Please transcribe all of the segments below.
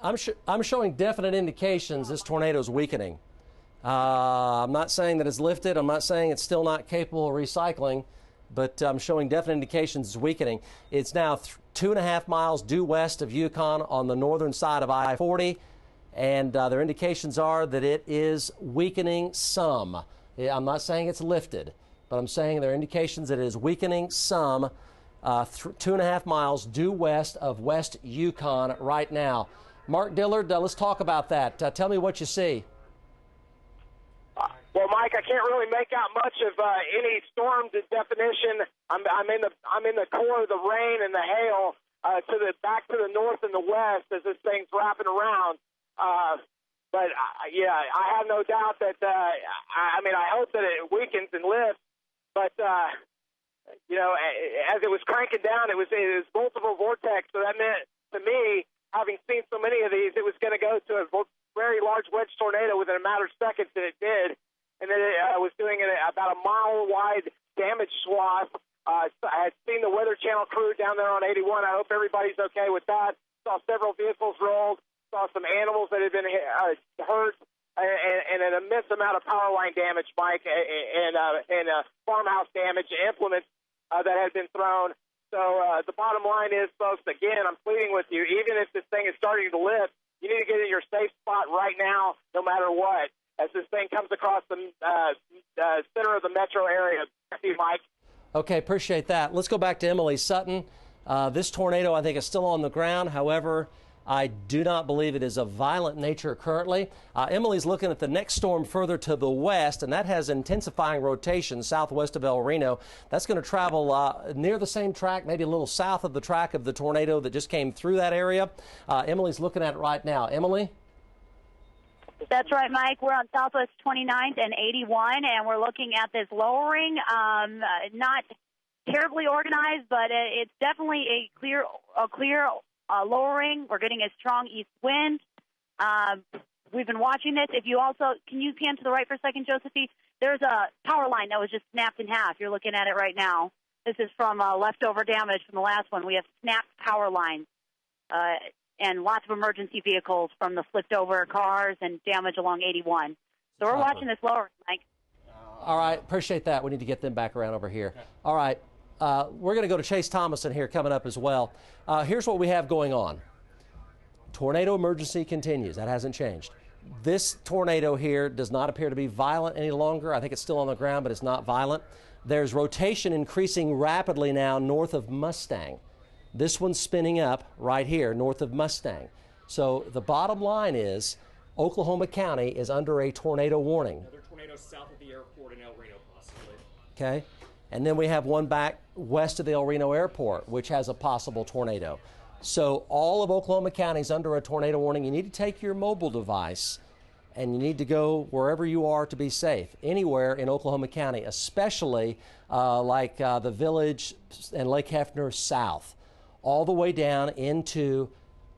I'm showing definite indications this tornado is weakening. I'm not saying that it's lifted. I'm not saying it's still not capable of recycling, but I'm showing definite indications it's weakening. It's now 2.5 miles due west of Yukon on the northern side of I-40, and their indications are that it is weakening some. I'm not saying it's lifted, but I'm saying there are indications that it is weakening some 2.5 miles due west of West Yukon right now. Mark Dillard, let's talk about that. Tell me what you see. Well, Mike, I can't really make out much of any storm definition. I'm in the core of the rain and the hail back to the north and the west as this thing's wrapping around. But I have no doubt that I hope that it weakens and lifts. But as it was cranking down, it was multiple vortex. So that meant to me, having seen so many of these, it was going to go to a very large wedge tornado within a matter of seconds, and it did. And then it was doing it about a mile-wide damage swath. I had seen the Weather Channel crew down there on 81. I hope everybody's okay with that. Saw several vehicles rolled. Saw some animals that had been hurt, and an immense amount of power line damage, Mike, and farmhouse damage, implements that had been thrown. So the bottom line is, folks, again, I'm pleading with you, even if this thing is starting to lift, you need to get in your safe spot right now, no matter what, as this thing comes across the center of the metro area. Thank you, Mike. Okay, appreciate that. Let's go back to Emily Sutton. This tornado, I think, is still on the ground. However, I do not believe it is of violent nature currently. Emily's looking at the next storm further to the west, and that has intensifying rotation southwest of El Reno. That's going to travel near the same track, maybe a little south of the track of the tornado that just came through that area. Emily's looking at it right now. Emily? That's right, Mike. We're on Southwest 29th and 81, and we're looking at this lowering. Not terribly organized, but it's definitely a clear lowering. We're getting a strong east wind. We've been watching this. If you also, can you pan to the right for a second, Josephine? There's a power line that was just snapped in half. You're looking at it right now. This is from leftover damage from the last one. We have snapped power lines. And lots of emergency vehicles from the flipped-over cars and damage along 81. So we're watching this lower, Mike. All right, appreciate that. We need to get them back around over here. All right, we're going to go to Chase Thomason here coming up as well. Here's what we have going on. Tornado emergency continues. That hasn't changed. This tornado here does not appear to be violent any longer. I think it's still on the ground, but it's not violent. There's rotation increasing rapidly now north of Mustang. This one's spinning up right here north of Mustang. So the bottom line is Oklahoma County is under a tornado warning. Another tornado south of the airport in El Reno, possibly. Okay. And then we have one back west of the El Reno airport, which has a possible tornado. So all of Oklahoma County is under a tornado warning. You need to take your mobile device and you need to go wherever you are to be safe, anywhere in Oklahoma County, especially like the Village and Lake Hefner south. All the way down into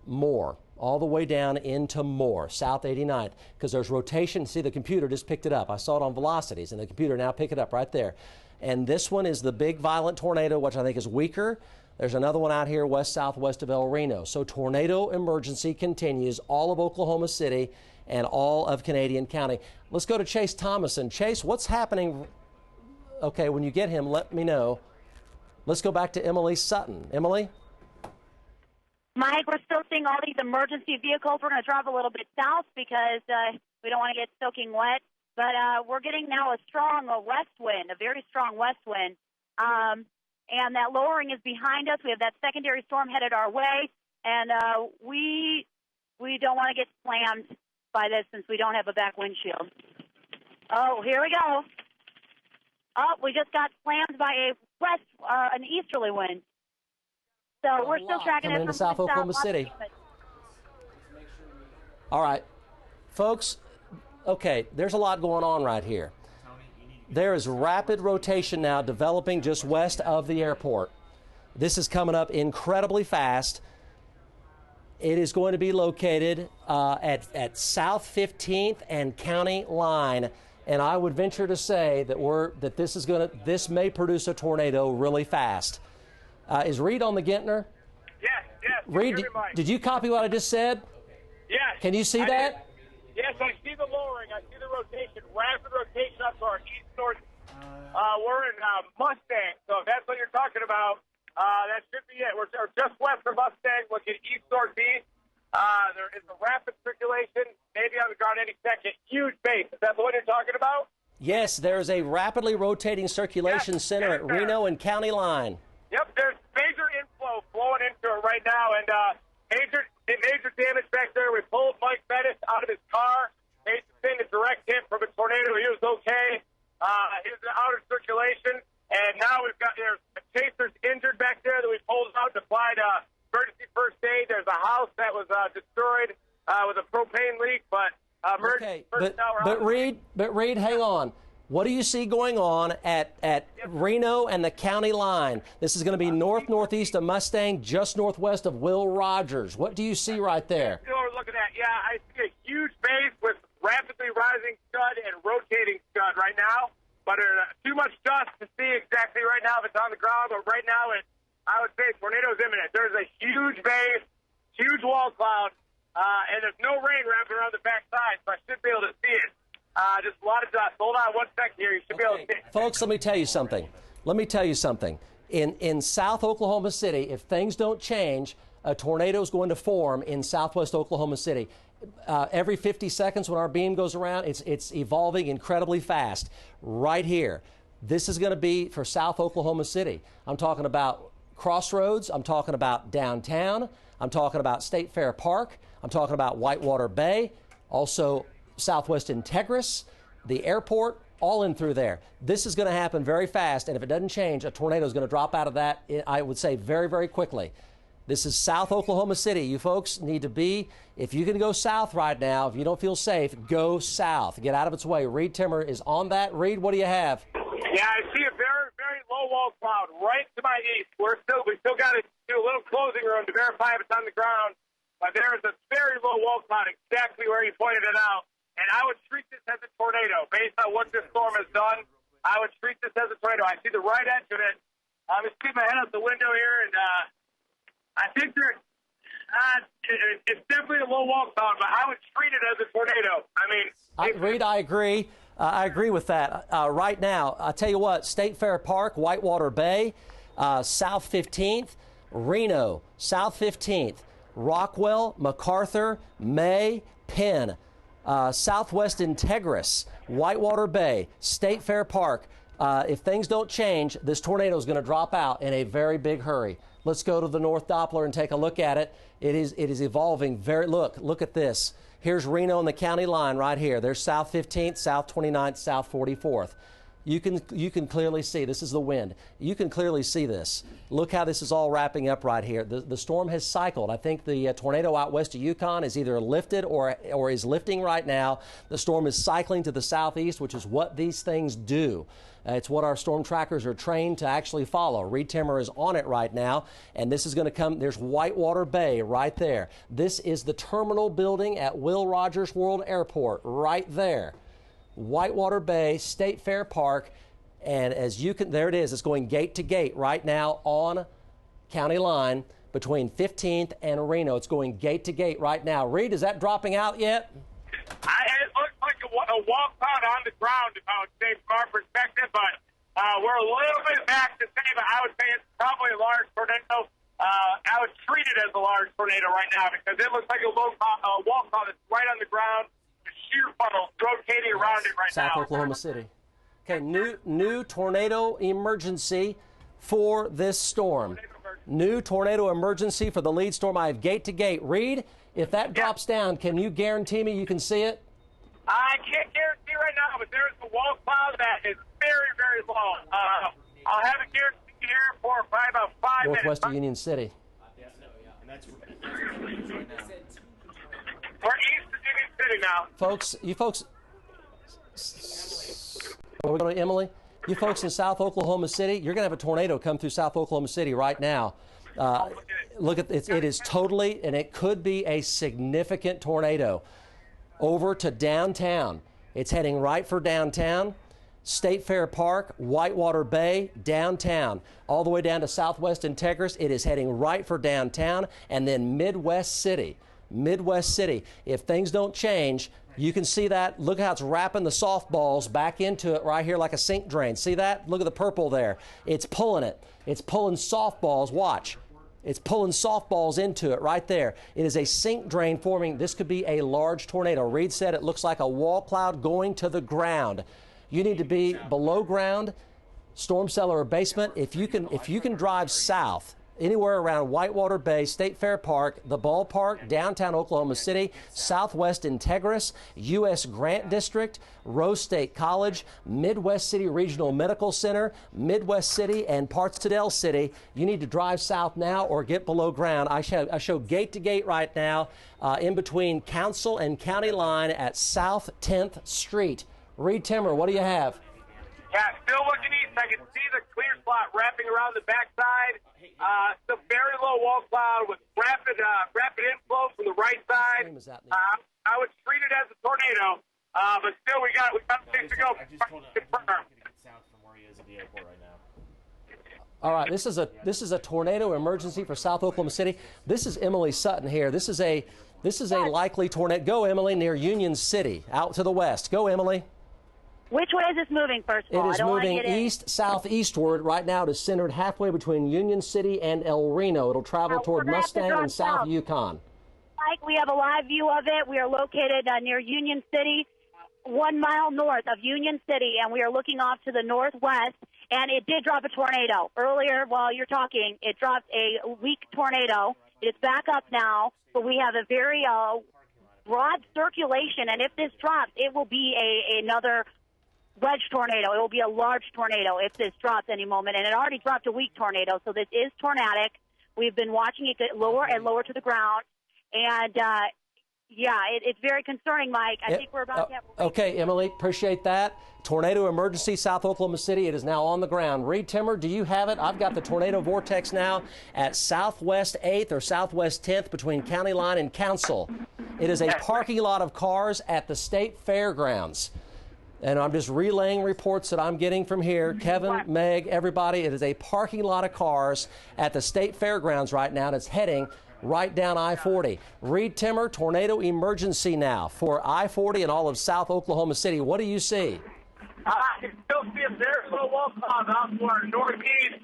Moore, South 89th, because there's rotation. See, the computer just picked it up. I saw it on velocities, and the computer now picked it up right there. And this one is the big violent tornado, which I think is weaker. There's another one out here west-southwest of El Reno. So tornado emergency continues all of Oklahoma City and all of Canadian County. Let's go to Chase Thomason. Chase, what's happening? Okay, when you get him, let me know. Let's go back to Emily Sutton. Emily? Mike, we're still seeing all these emergency vehicles. We're going to drive a little bit south because we don't want to get soaking wet. But we're getting now a strong west wind, a very strong west wind. And that lowering is behind us. We have that secondary storm headed our way. And we don't want to get slammed by this since we don't have a back windshield. Oh, here we go. Oh, we just got slammed by an easterly wind. So we're still tracking it from South Oklahoma City. All right, folks, okay, there's a lot going on right here. There is rapid rotation now developing just west of the airport. This is coming up incredibly fast. It is going to be located at South 15th and County Line, and I would venture to say that this may produce a tornado really fast. Is Reed on the Gintner? Yes. Reed, did you copy what I just said? Can you see that? Yes, I see the lowering. I see the rotation, rapid rotation up to our east-north. We're in Mustang, so if that's what you're talking about, that should be it. We're just west of Mustang, looking east-northeast. There is a rapid circulation, maybe on the ground any second. Huge base. Is that the one you're talking about? Yes, there's a rapidly rotating circulation center at Reno and County Line. Yep, there's major inflow flowing into it right now, and major damage back there. We pulled Mike Bettis out of his car. They sustained a direct hit from a tornado. He was okay. He was out of circulation, and now there's a chaser's injured back there that we pulled out and applied emergency first aid. There's a house that was destroyed with a propane leak, but emergency first hour. But Reed, hang on. What do you see going on at Reno and the county line? This is going to be northeast of Mustang, just northwest of Will Rogers. What do you see right there? We're looking at, I see a huge base with rapidly rising scud and rotating scud right now, but too much dust to see exactly right now if it's on the ground, but right now I would say tornado's imminent. There's a huge base, huge wall cloud, and there's no rain wrapping around the backside, so I should be able to see it. Just a lot of dust. Hold on 1 second here. You should be able to see it. Folks, let me tell you something. In South Oklahoma City, if things don't change, a tornado is going to form in southwest Oklahoma City. Every 50 seconds when our beam goes around, it's evolving incredibly fast. Right here. This is going to be for South Oklahoma City. I'm talking about Crossroads. I'm talking about downtown. I'm talking about State Fair Park. I'm talking about Whitewater Bay. Also, Southwest Integris, the airport, all in through there. This is going to happen very fast, and if it doesn't change, a tornado is going to drop out of that, I would say, very, very quickly. This is South Oklahoma City. You folks need to be, if you can go south right now, if you don't feel safe, go south. Get out of its way. Reed Timmer is on that. Reed, what do you have? Yeah, I see a very, very low wall cloud right to my east. We still got to do a little closing room to verify if it's on the ground, but there is a very low wall cloud exactly where you pointed it out. And I would treat this as a tornado. Based on what this storm has done, I would treat this as a tornado. I see the right edge of it. I'm just keeping my head out the window here, and I think it's definitely a low wall cloud, but I would treat it as a tornado. Reed, I agree. I agree with that. Right now, I'll tell you what, State Fair Park, Whitewater Bay, South 15th, Reno, South 15th, Rockwell, MacArthur, May, Penn, Southwest Integris, Whitewater Bay, State Fair Park. If things don't change, this tornado is going to drop out in a very big hurry. Let's go to the North Doppler and take a look at it. It is evolving very. Look at this. Here's Reno and the county line right here. There's South 15th, South 29th, South 44th. You can clearly see, this is the wind. You can clearly see this. Look how this is all wrapping up right here. The storm has cycled. I think the tornado out west of Yukon is either lifted or is lifting right now. The storm is cycling to the southeast, which is what these things do. It's what our storm trackers are trained to actually follow. Reed Timmer is on it right now, and this is going to come. There's Whitewater Bay right there. This is the terminal building at Will Rogers World Airport right there. Whitewater Bay, State Fair Park, and as you can, there it is. It's going gate to gate right now on county line between 15th and Reno. It's going gate to gate right now. Reed, is that dropping out yet? It looks like a wall cloud on the ground, I would say, from our perspective, but we're a little bit back to say, but I would say it's probably a large tornado. I would treat it as a large tornado right now because it looks like a wall cloud that's right on the ground. Sheer funnel rotating around it right now. South Oklahoma City. Okay, new tornado emergency for this storm. New tornado emergency for the lead storm. I have gate to gate. Reed, if that drops down, can you guarantee me you can see it? I can't guarantee right now, but there's a wall cloud that is very, very low. I'll have it guaranteed here for probably about 5 minutes. Northwest of Union City. We're east of Union City now. Folks, are we going to Emily? You folks in South Oklahoma City, you're going to have a tornado come through South Oklahoma City right now. Look at it. It is totally, and it could be a significant tornado over to downtown. It's heading right for downtown. State Fair Park, Whitewater Bay, downtown, all the way down to Southwest Integris. It is heading right for downtown, and then Midwest City. Midwest City. If things don't change, you can see that. Look how it's wrapping the softballs back into it right here like a sink drain. See that? Look at the purple there. It's pulling it. It's pulling softballs. Watch. It's pulling softballs into it right there. It is a sink drain forming. This could be a large tornado. Reed said it looks like a wall cloud going to the ground. You need to be below ground, storm cellar or basement. If you can drive south, anywhere around Whitewater Bay, State Fair Park, the ballpark, downtown Oklahoma City, Southwest Integris, U.S. Grant District, Rose State College, Midwest City Regional Medical Center, Midwest City, and parts of Del City, you need to drive south now or get below ground. I show gate to gate right now in between Council and County Line at South 10th Street. Reed Timmer, what do you have? Yeah, still looking east. I can see the clear spot wrapping around the backside. It's a very low wall cloud with rapid inflow from the right side. I would treat it as a tornado, but still we got a ways to go. I just told him to get south from where he is at the airport right now. All right, this is a tornado emergency for South Oklahoma City. This is Emily Sutton here. This is a likely tornado. Go, Emily, near Union City, out to the west. Go, Emily. Which way is this moving, first of all? It is moving east-southeastward. Right now it is centered halfway between Union City and El Reno. It'll travel toward Mustang and South Yukon. Mike, we have a live view of it. We are located near Union City, 1 mile north of Union City, and we are looking off to the northwest. And it did drop a tornado. Earlier, while you're talking, it dropped a weak tornado. It's back up now, but we have a very broad circulation. And if this drops, it will be another wedge tornado. It will be a large tornado if this drops any moment. And it already dropped a weak tornado, so this is tornadic. We've been watching it get lower and lower to the ground. And, it's very concerning, Mike. I think we're about to have... Okay, Emily, appreciate that. Tornado emergency, South Oklahoma City. It is now on the ground. Reed Timmer, do you have it? I've got the tornado vortex now at Southwest 8th or Southwest 10th between County Line and Council. It is a parking lot of cars at the State Fairgrounds. And I'm just relaying reports that I'm getting from here. Kevin, Meg, everybody, it is a parking lot of cars at the State Fairgrounds right now that's heading right down I-40. Reed Timmer, tornado emergency now for I-40 and all of South Oklahoma City. What do you see? I can still see a very low wall cloud out to our northeast.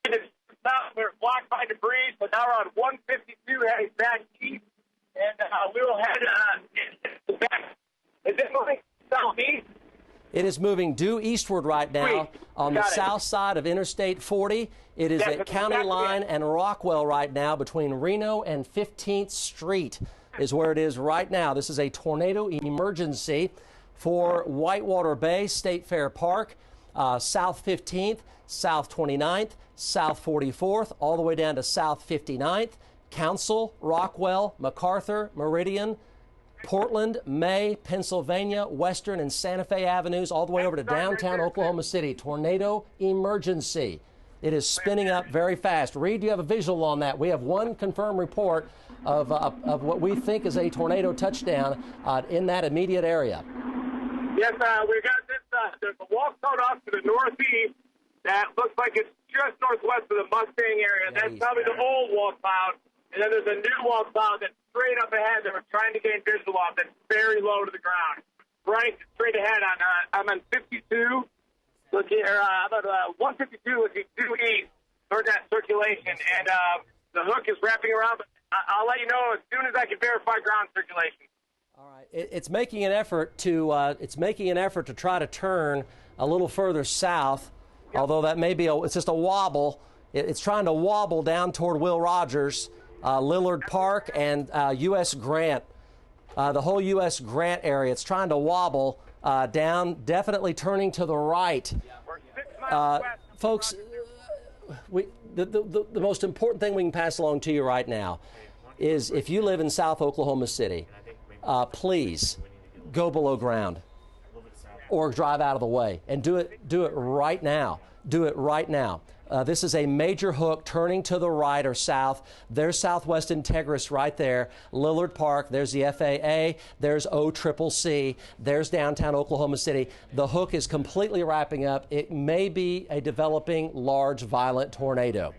It's south, we're blocked by debris, but now we're on 152 heading back east. And we will head back. Is it moving southeast? It is moving due eastward right now on the south side of Interstate 40. It is at County Line and Rockwell right now between Reno and 15th Street is where it is right now. This is a tornado emergency for Whitewater Bay, State Fair Park, South 15th, South 29th, South 44th, all the way down to South 59th, Council, Rockwell, MacArthur, Meridian, Portland, May, Pennsylvania, Western, and Santa Fe Avenues, all the way over to downtown Oklahoma City. Tornado emergency. It is spinning up very fast. Reed, do you have a visual on that? We have one confirmed report of what we think is a tornado touchdown in that immediate area. Yes, we got this. There's a wall cloud off to the northeast that looks like it's just northwest of the Mustang area. That's probably the old wall cloud. And then there's a new wall cloud that's straight up ahead that we're trying to gain visual of that's very low to the ground. Right straight ahead I'm on 52, looking, about 152 looking due east toward that circulation. And the hook is wrapping around, but I'll let you know as soon as I can verify ground circulation. All right. It's making an effort to try to turn a little further south, although that may be it's just a wobble. It's trying to wobble down toward Will Rogers, Lillard Park, and U.S. Grant, the whole U.S. Grant area. It's trying to wobble down, definitely turning to the right. Folks, the most important thing we can pass along to you right now is if you live in South Oklahoma City, please go below ground or drive out of the way, and do it right now. Do it right now. This is a major hook turning to the right or south. There's Southwest Integris right there. Lillard Park. There's the FAA. There's OCCC. There's downtown Oklahoma City. The hook is completely wrapping up. It may be a developing large violent tornado.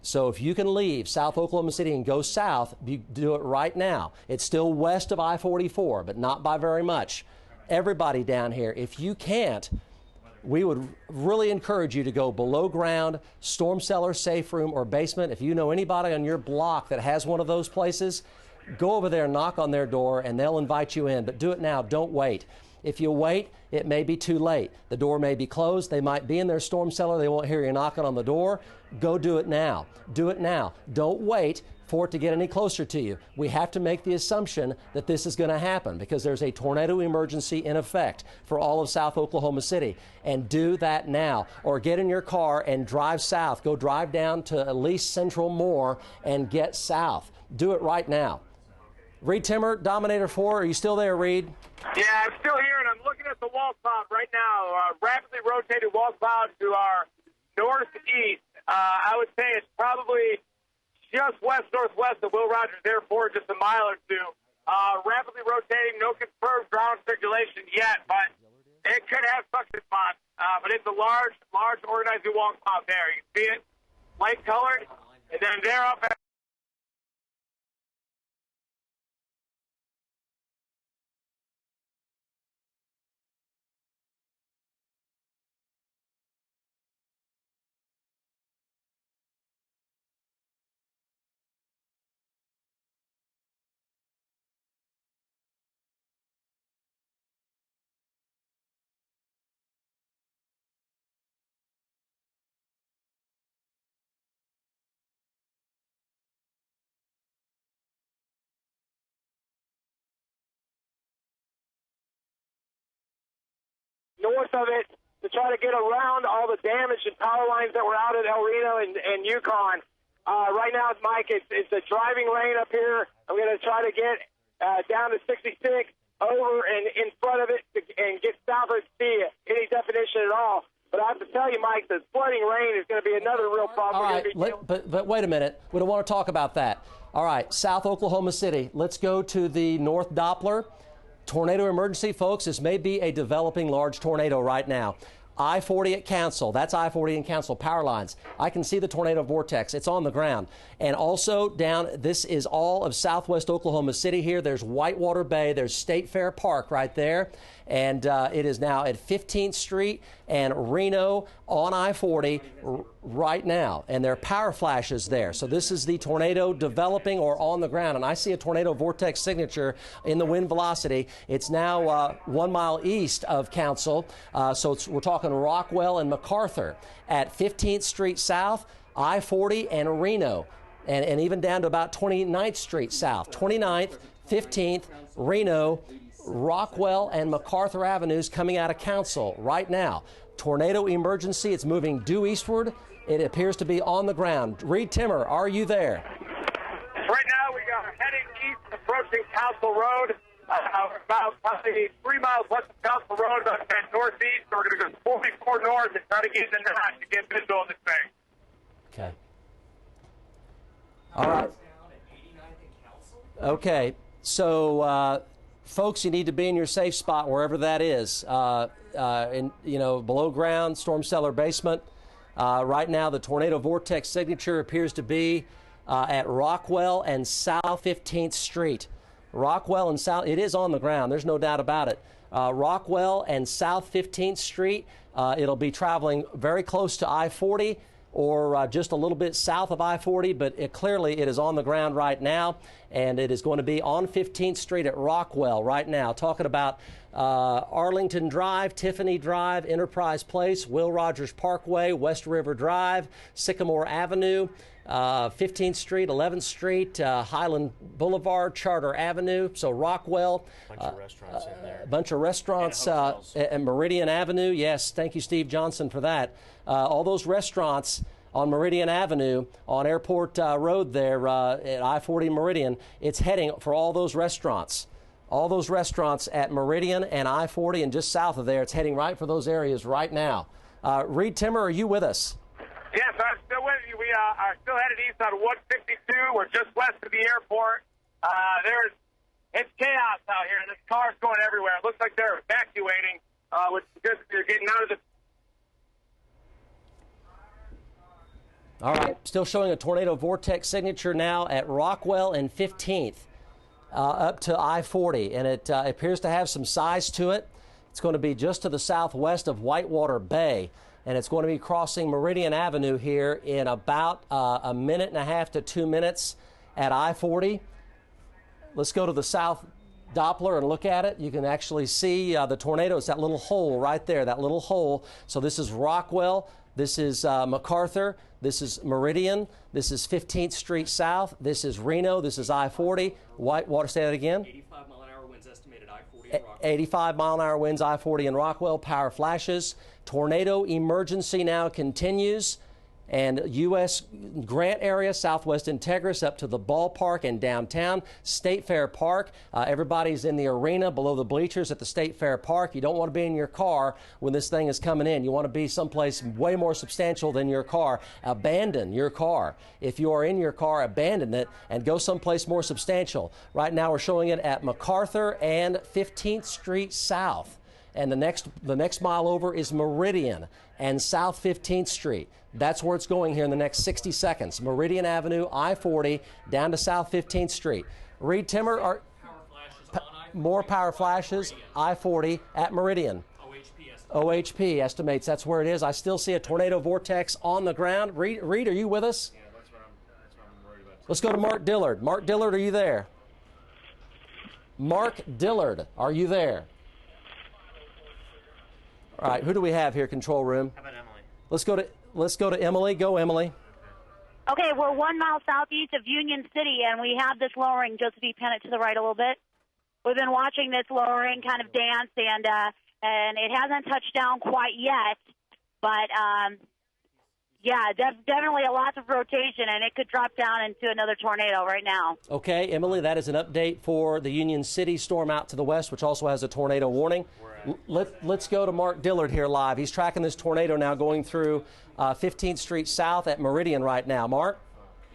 So if you can leave South Oklahoma City and go south, you do it right now. It's still west of I-44, but not by very much. Everybody down here, if you can't, we would really encourage you to go below ground, storm cellar, safe room, or basement. If you know anybody on your block that has one of those places, go over there, knock on their door, and they'll invite you in. But do it now. Don't wait. If you wait, it may be too late. The door may be closed. They might be in their storm cellar. They won't hear you knocking on the door. Go do it now. Do it now. Don't wait for it to get any closer to you. We have to make the assumption that this is going to happen because there's a tornado emergency in effect for all of South Oklahoma City. And do that now. Or get in your car and drive south. Go drive down to at least Central Moore and get south. Do it right now. Reed Timmer, Dominator 4, are you still there, Reed? Yeah, I'm still here, and I'm looking at the wall cloud right now. Rapidly rotated wall cloud to our northeast. I would say it's probably just west-northwest of Will Rogers Airport, just a mile or two. Rapidly rotating, no confirmed ground circulation yet, but it could have suction spots. But it's a large organizing wall cloud there. You can see it, light-colored, and then they're up at north of it to try to get around all the damage and power lines that were out at El Reno and Yukon. Right now, Mike, it's a driving lane up here. I'm going to try to get down to 66, over and in front of it, and get south of it to see any definition at all. But I have to tell you, Mike, the flooding rain is going to be another real problem. All right, but wait a minute. We don't want to talk about that. All right, South Oklahoma City. Let's go to the North Doppler. Tornado emergency, folks. This may be a developing large tornado right now. I-40 at Council. That's I-40 in Council. Power lines. I can see the tornado vortex. It's on the ground. And also down, this is all of southwest Oklahoma City here. There's Whitewater Bay. There's State Fair Park right there. And it is now at 15th Street and Reno on I-40 right now. And there are power flashes there. So this is the tornado developing or on the ground. And I see a tornado vortex signature in the wind velocity. It's now 1 mile east of Council. So we're talking Rockwell and MacArthur at 15th Street South, I-40 and Reno. And even down to about 29th Street South. 29th, 15th, Reno, Rockwell and MacArthur Avenues coming out of Council right now. Tornado emergency. It's moving due eastward. It appears to be on the ground. Reed Timmer, are you there? Right now, we are heading east, approaching Council Road. About probably 3 miles west of Council Road, about northeast. We're going to go 44 north and try to get in the notch to get visual on this thing. Okay. All right. Okay. So, folks, you need to be in your safe spot wherever that is. Below ground, storm cellar, basement. Right now, the tornado vortex signature appears to be at Rockwell and South 15th Street. Rockwell and South, it is on the ground. There's no doubt about it. Rockwell and South 15th Street. It'll be traveling very close to I-40 or just a little bit south of I-40, but clearly it is on the ground right now, and it is going to be on 15th Street at Rockwell right now. Talking about Arlington Drive, Tiffany Drive, Enterprise Place, Will Rogers Parkway, West River Drive, Sycamore Avenue, 15th Street, 11th Street, Highland Boulevard, Charter Avenue. So Rockwell. Bunch of restaurants in there. A bunch of restaurants and Meridian Avenue. Yes, thank you, Steve Johnson, for that. All those restaurants on Meridian Avenue on Airport Road there at I-40 Meridian, it's heading for all those restaurants. All those restaurants at Meridian and I-40 and just south of there, it's heading right for those areas right now. Reed Timmer, are you with us? Yes, I'm still with you. We are still headed east on 152. We're just west of the airport. It's chaos out here. There's cars going everywhere. It looks like they're evacuating, which is good. They're getting out of the All right, still showing a tornado vortex signature now at Rockwell and 15th up to I-40, and it appears to have some size to it. It's going to be just to the southwest of Whitewater Bay, and it's going to be crossing Meridian Avenue here in about a minute and a half to 2 minutes at I-40. Let's go to the south Doppler and look at it. You can actually see the tornado. It's that little hole right there, that little hole. So this is Rockwell. This is MacArthur. This is Meridian. This is 15th Street South. This is Reno. This is I-40. Whitewater, say that again. 85-mile-an-hour winds estimated I-40 in Rockwell. 85-mile-an-hour winds I-40 in Rockwell. Power flashes. Tornado emergency now continues. And U.S. Grant area, Southwest Integris up to the ballpark and downtown. State Fair Park. Everybody's in the arena below the bleachers at the State Fair Park. You don't want to be in your car when this thing is coming in. You want to be someplace way more substantial than your car. Abandon your car. If you are in your car, abandon it and go someplace more substantial. Right now we're showing it at MacArthur and 15th Street South. And the next mile over is Meridian and South 15th Street. That's where it's going here in the next 60 seconds. Meridian Avenue, I-40, down to South 15th Street. Reed Timmer, more power flashes, I-40 at Meridian. OHP estimates that's where it is. I still see a tornado vortex on the ground. Reed, are you with us? Yeah, that's what I'm worried about. Let's go to Mark Dillard. Mark Dillard, are you there? Mark Dillard, are you there? All right, who do we have here, control room? How about Emily? Let's go to Emily. Go, Emily. Okay, we're 1 mile southeast of Union City, and we have this lowering. Just if you pan it to the right a little bit, we've been watching this lowering kind of dance, and it hasn't touched down quite yet, but yeah, definitely a lot of rotation, and it could drop down into another tornado right now. Okay, Emily, that is an update for the Union City storm out to the west, which also has a tornado warning. Let's go to Mark Dillard here live. He's tracking this tornado now going through 15th Street South at Meridian right now. Mark?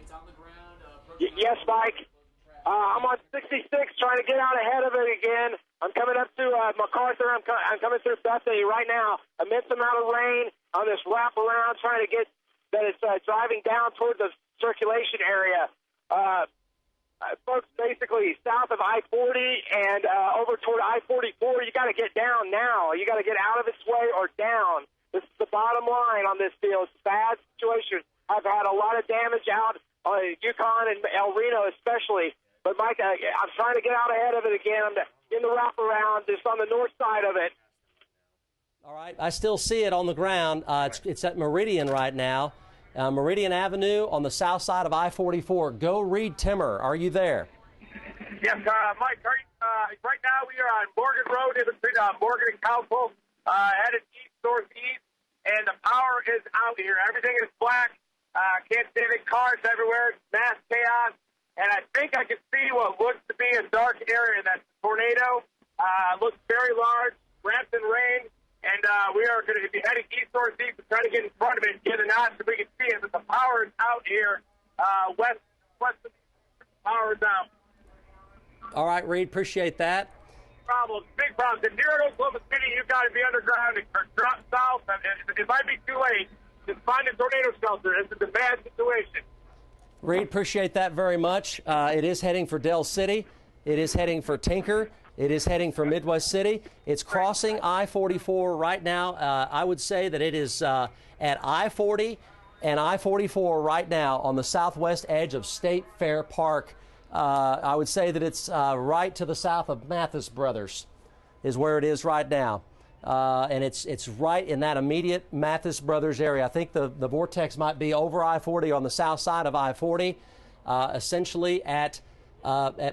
It's on the ground. Yes, Mike. I'm on 66 trying to get out ahead of it again. I'm coming up to MacArthur. I'm coming through Bethany right now. Immense amount of rain on this wraparound trying to get that it's driving down toward the circulation area. Folks, basically south of I-40 and over toward I-44, you got to get down now. You got to get out of its way or down. This is the bottom line on this deal. It's a bad situation. I've had a lot of damage out on Yukon and El Reno especially. But, Mike, I'm trying to get out ahead of it again. I'm in the wraparound, just on the north side of it. All right, I still see it on the ground. It's at Meridian right now. Meridian Avenue on the south side of I-44. Go Reed Timmer. Are you there? Yes, Mike. Right now we are on Morgan Road in between Morgan and Council, headed east, northeast, and the power is out here. Everything is black. Can't see any cars everywhere. Mass chaos. And I think I can see what looks to be a dark area. That tornado looks very large, wrapped in rain. And we are going to be heading east northeast to try to get in front of it, get a notch so we can see it. But the power is out here. West of the power is out. All right, Reed, appreciate that. Big problems. If you're in Oklahoma City, you've got to be underground or drop south. It might be too late. Just find a tornado shelter. It's a bad situation. Reed, appreciate that very much. It is heading for Del City. It is heading for Tinker. It is heading for Midwest City. It's crossing I-44 right now. I would say that it is at I-40 and I-44 right now on the southwest edge of State Fair Park. I would say that it's right to the south of Mathis Brothers is where it is right now. And it's right in that immediate Mathis Brothers area. I think the vortex might be over I-40 on the south side of I-40, essentially at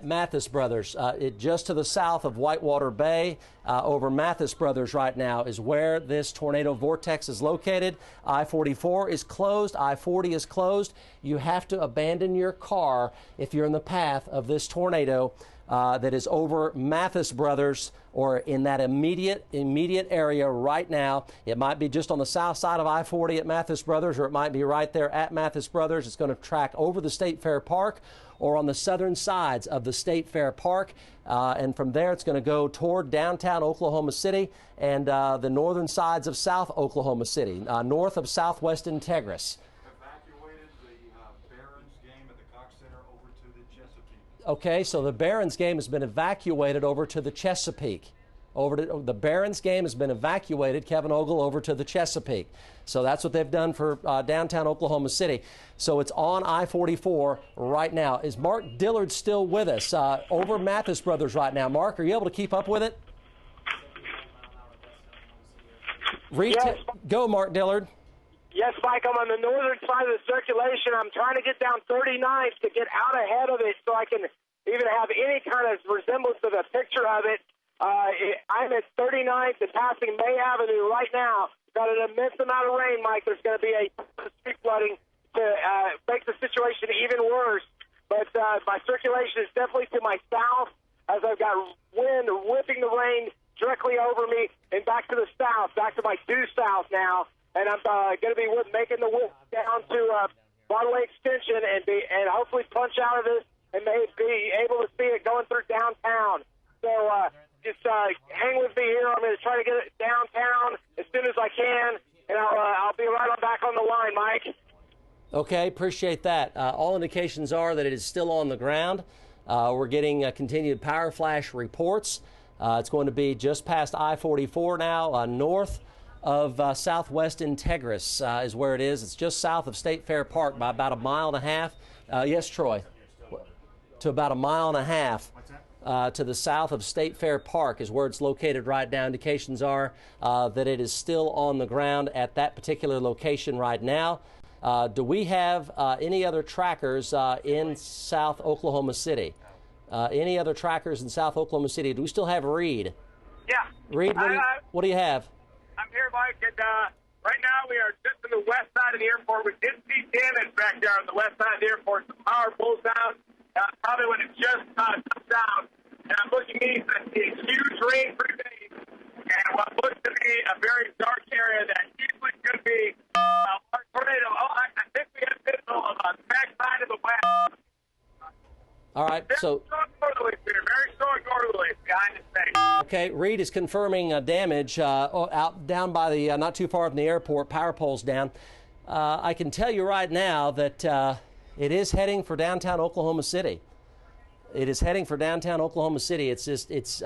Mathis Brothers. Just to the south of Whitewater Bay, over Mathis Brothers right now is where this tornado vortex is located. I-44 is closed. I-40 is closed. You have to abandon your car if you're in the path of this tornado that is over Mathis Brothers or in that immediate area right now. It might be just on the south side of I-40 at Mathis Brothers, or it might be right there at Mathis Brothers. It's going to track over the State Fair Park or on the southern sides of the State Fair Park. And from there, it's going to go toward downtown Oklahoma City and the northern sides of South Oklahoma City, north of Southwest Integris. Evacuated Okay, so the Barons game has been evacuated over to the Chesapeake. The Barons game has been evacuated, Kevin Ogle, over to the Chesapeake. So that's what they've done for downtown Oklahoma City. So it's on I-44 right now. Is Mark Dillard still with us over Mathis Brothers right now? Mark, are you able to keep up with it? Yes. Go, Mark Dillard. Yes, Mike, I'm on the northern side of the circulation. I'm trying to get down 39th to get out ahead of it so I can even have any kind of resemblance of a picture of it. I'm at 39th and passing May Avenue right now. Got an immense amount of rain, Mike. There's going to be a street flooding to make the situation even worse. But my circulation is definitely to my south as I've got wind whipping the rain directly over me and back to the south, back to my due south now. And I'm going to be making the whip down to Broadway Extension and hopefully punch out of this and may be able to see it going through downtown. So just hang with me here. I'm going to try to get it downtown as soon as I can, and I'll be right on back on the line, Mike. Okay, appreciate that. All indications are that it is still on the ground. We're getting continued power flash reports. It's going to be just past I-44 now, north of Southwest Integris is where it is. It's just south of State Fair Park by about a mile and a half. Yes, Troy? To about a mile and a half. To the south of State Fair Park is where it's located right now. Indications are that it is still on the ground at that particular location right now. Do we have any other trackers in South Oklahoma City? Any other trackers in South Oklahoma City? Do we still have Reed? Yeah. Reed, what do you have? I'm here, Mike, and right now we are just on the west side of the airport. We did see damage back there on the west side of the airport. The power pulls down, probably when it just touched down. And I'm looking east and see huge rain-free days, and what looks to be a very dark area that easily could be a large tornado. I think we have this on the back side of the west. All right, so very strong northerlies behind this thing. Okay, Reed is confirming damage out down by the not too far from the airport. Power poles down. I can tell you right now that it is heading for downtown Oklahoma City. It is heading for downtown Oklahoma City. It's just it's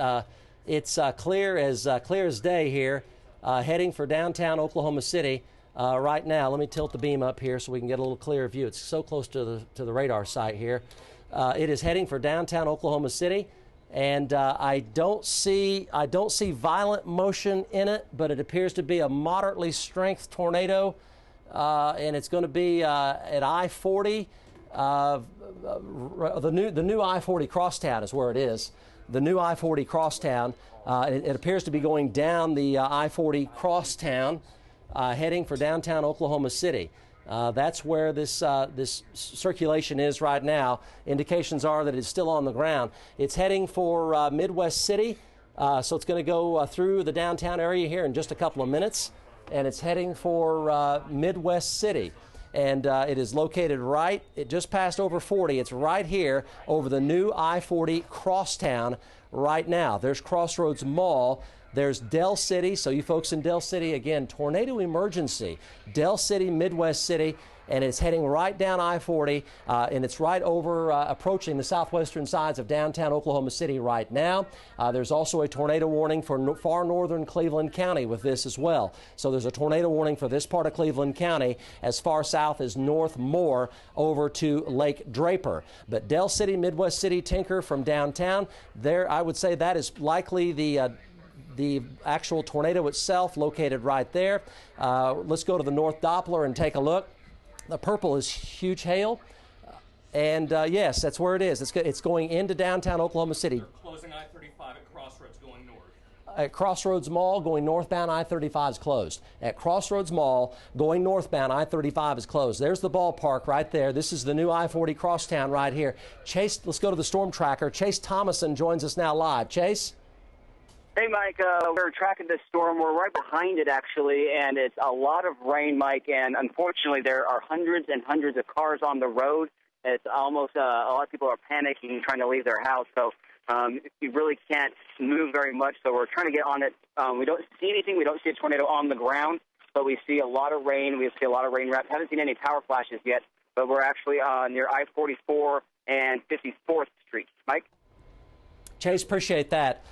clear as day here, heading for downtown Oklahoma City right now. Let me tilt the beam up here so we can get a little clearer view. It's so close to the radar site here. It is heading for downtown Oklahoma City, and I don't see violent motion in it, but it appears to be a moderately strength tornado, and it's going to be at I-40. The new I-40 crosstown is where it is. The new I-40 crosstown. It appears to be going down the I-40 crosstown, heading for downtown Oklahoma City. That's where this circulation is right now. Indications are that it's still on the ground. It's heading for Midwest City, so it's going to go through the downtown area here in just a couple of minutes, and it's heading for Midwest City. And it is located it just passed over 40. It's right here over the new I-40 crosstown right now. There's Crossroads Mall. There's Del City, so you folks in Del City, again, tornado emergency. Del City, Midwest City, and it's heading right down I-40, and it's right over approaching the southwestern sides of downtown Oklahoma City right now. There's also a tornado warning for far northern Cleveland County with this as well. So there's a tornado warning for this part of Cleveland County as far south as North Moore over to Lake Draper. But Del City, Midwest City, Tinker from downtown, there I would say that is likely the actual tornado itself located right there. Let's go to the North Doppler and take a look. The purple is huge hail. And yes, that's where it is. It's going into downtown Oklahoma City. Closing I-35 at Crossroads going north. At Crossroads Mall, going northbound, I-35 is closed. At Crossroads Mall, going northbound, I-35 is closed. There's the ballpark right there. This is the new I-40 crosstown right here. Chase, let's go to the storm tracker. Chase Thomason joins us now live. Chase? Hey, Mike, we're tracking this storm. We're right behind it, actually, and it's a lot of rain, Mike, and unfortunately there are hundreds and hundreds of cars on the road. It's almost, a lot of people are panicking, trying to leave their house, so you really can't move very much, so we're trying to get on it. We don't see anything. We don't see a tornado on the ground, but we see a lot of rain. We see a lot of rain wraps. Haven't seen any power flashes yet, but we're actually near I-44 and 54th streets. Mike? Chase, appreciate that.